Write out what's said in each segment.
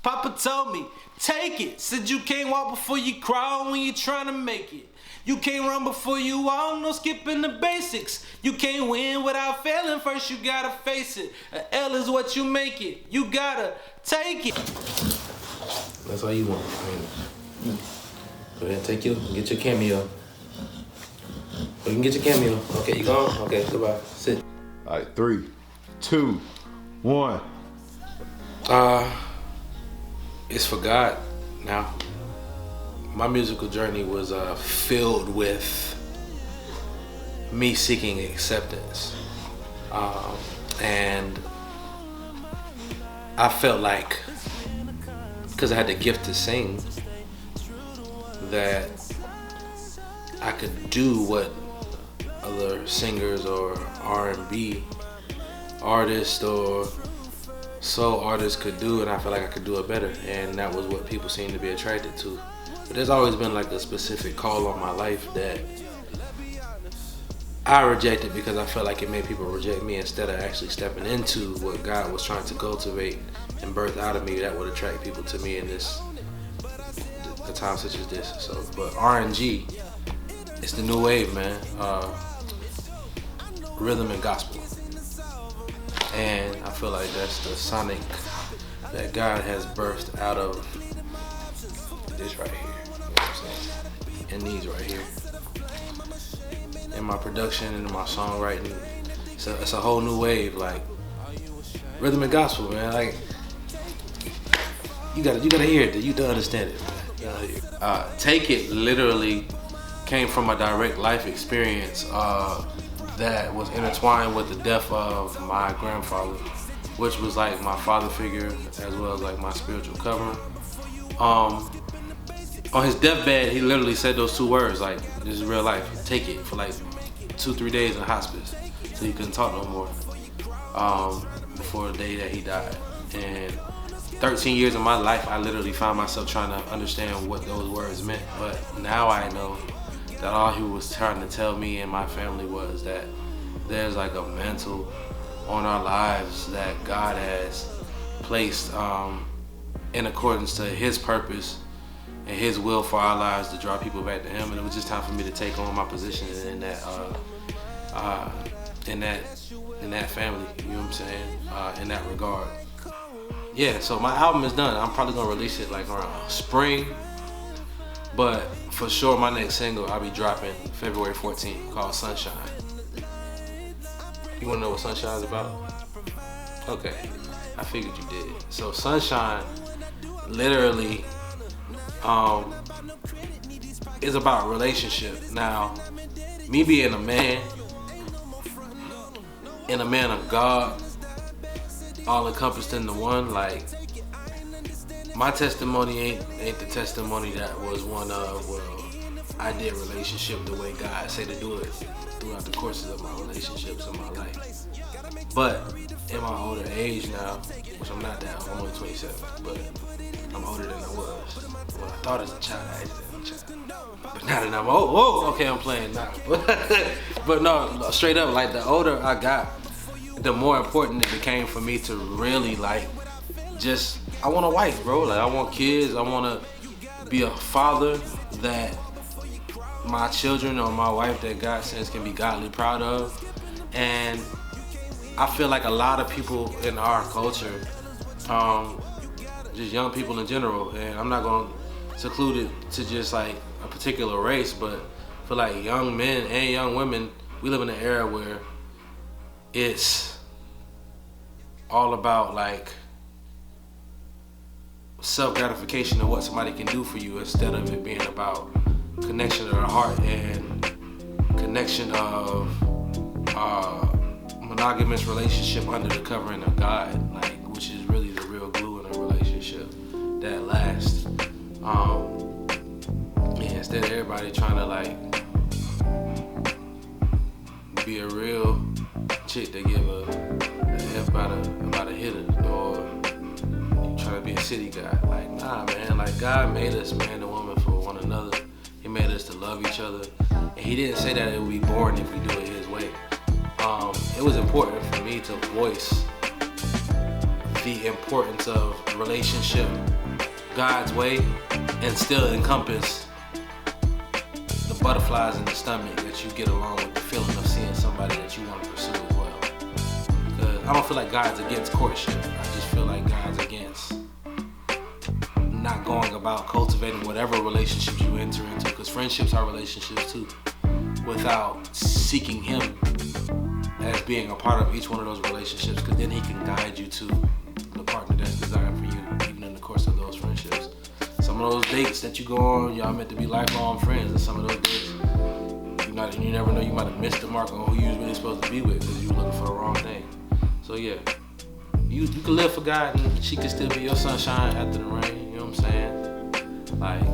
Papa told me, take it. Said you can't walk before you crawl when you're trying to make it. You can't run before you walk, no skipping the basics. You can't win without failing, first you gotta face it. A L is what you make it, you gotta take it. That's all you want. Go ahead and get your cameo. You can get your cameo. Okay, you gone? Okay, goodbye. Sit. All right, 3, 2, 1. It's for God now. My musical journey was filled with me seeking acceptance. And I felt like, because I had the gift to sing, that I could do what other singers or R&B artists or soul artists could do, and I felt like I could do it better, and that was what people seem to be attracted to. But there's always been like a specific call on my life that I rejected because I felt like it made people reject me instead of actually stepping into what God was trying to cultivate and birth out of me that would attract people to me in a time such as this. So, but R&G, it's the new wave, man. Rhythm and gospel. And I feel like that's the sonic that God has birthed out of this right here. You know what I'm saying? And these right here. In my production and in my songwriting, it's a whole new wave. Like rhythm and gospel, man. Like you gotta hear it. You gotta understand it, man. You gotta hear it. Take It literally came from a direct life experience that was intertwined with the death of my grandfather, which was like my father figure as well as like my spiritual covering. On his deathbed, he literally said those two words, like, this is real life, take it, for like 2-3 days in hospice, so he couldn't talk no more before the day that he died. And 13 years of my life, I literally found myself trying to understand what those words meant, but now I know that all he was trying to tell me and my family was that there's like a mantle on our lives that God has placed in accordance to his purpose and his will for our lives to draw people back to him. And it was just time for me to take on my position in that family, you know what I'm saying, in that regard. Yeah, so my album is done. I'm probably gonna release it like around spring, but for sure my next single I'll be dropping February 14th called Sunshine. You wanna know what Sunshine is about? Okay, I figured you did. So Sunshine literally is about relationship. Now, me being a man and a man of God, all encompassed into one, like my testimony ain't the testimony that was one of, well, I did relationship the way God said to do it throughout the courses of my relationships in my life. But in my older age now, which I'm not that old, I'm only 27, but I'm older than I was. When I thought as a child, I acted as a child. But now that I'm old, okay, I'm playing now. But no, straight up, like the older I got, the more important it became for me to really like, just, I want a wife, bro. Like I want kids, I want to be a father that my children or my wife that God sends can be godly proud of. And I feel like a lot of people in our culture, just young people in general, and I'm not going to seclude it to just like a particular race, but for like young men and young women, we live in an era where it's all about like self-gratification of what somebody can do for you instead of it being about connection of the heart and connection of monogamous relationship under the covering of God, like, which is really the real glue in a relationship that lasts. And instead of everybody trying to like be a real chick that give a F about a hitter, or you trying to be a city guy. Like, nah, man, like God made us man and woman for one another. He made us to love each other. And he didn't say that it would be boring if we do it his way. It was important for me to voice the importance of relationship God's way and still encompass the butterflies in the stomach that you get along with the feeling of seeing somebody that you want to pursue as well. Because I don't feel like God's against courtship. I just feel like God's against not going about cultivating whatever relationships you enter into, because friendships are relationships too, without seeking Him as being a part of each one of those relationships, because then He can guide you to the partner that's desired for you, even in the course of those friendships. Some of those dates that you go on, y'all meant to be lifelong friends, and some of those dates, you never know, you might have missed the mark on who you was really supposed to be with because you were looking for the wrong thing. So yeah, you can live for God and she can still be your sunshine after the rain, you know what I'm saying? Like,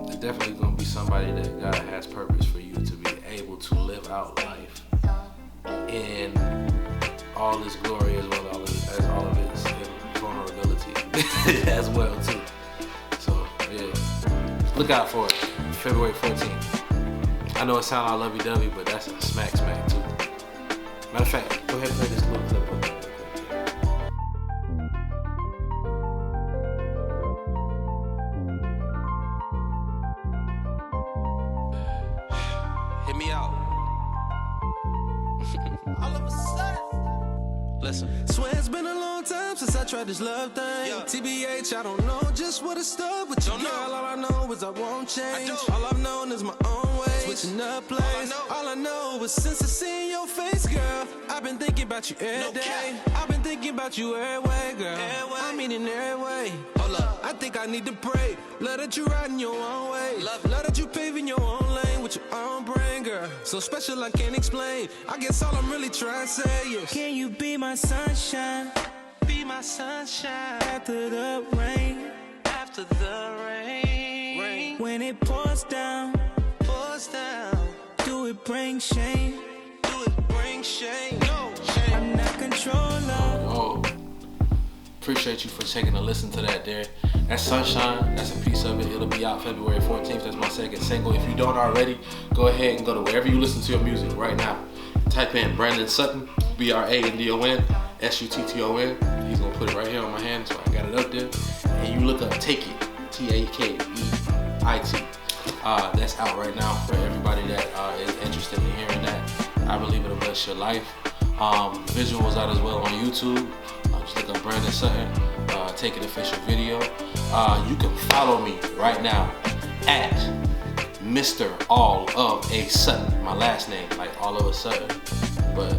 there's definitely gonna be somebody that God has purpose for you to be able to live out life in all its glory as well as all of its vulnerability as well too. So yeah, look out for it, February 14th. I know it sounds all lovey-dovey, but that's a smack too. Matter of fact, go ahead and play this little clip of it. Hit me out. All of a sudden. Listen. Swear it's been a long time since I tried this love thing. Yeah. TBH, I don't know just what it's stuck with you, Don't girl. know. All I know is I won't change. All I've known is my own way. Switching up plays. All I know is since I seen your face, girl, I've been thinking about you every day. I've been thinking about you every way, girl. I mean in every way. Hold up. I think I need to pray. Love that you riding your own way. Love that you paving your own lane with your own brain, girl. So special I can't explain. I guess all I'm really trying to say is, can you be my sunshine Be my sunshine after the rain? after the rain. When it pours down, Pours down. do it bring shame? Do it bring shame? No shame. I'm not controller. Oh, appreciate you for taking a listen to that there. That's Sunshine, that's a piece of it. It'll be out February 14th. That's my second single. If you don't already, go ahead and go to wherever you listen to your music right now. Type in Brandon Sutton, BRANDON, SUTTON. He's gonna put it right here on my hand, so I got it up there. And you look up Take It, TAKEIT. That's out right now for everybody that is interested in hearing that. I believe it'll bless your life. Visuals out as well on YouTube. Just look up Brandon Sutton, Take It official video. You can follow me right now at Mr. All of a Sudden. My last name, like all of a sudden, but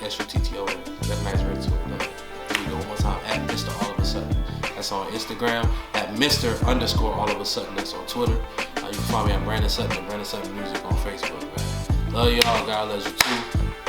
SUTTON. That's nice right to it. Here we go one more time, at Mr. All of a Sudden. That's on Instagram. At Mr. _ All of a Sudden. That's on Twitter. You can find me at Brandon Sutton and Brandon Sutton Music on Facebook, man. Love y'all. God loves you too.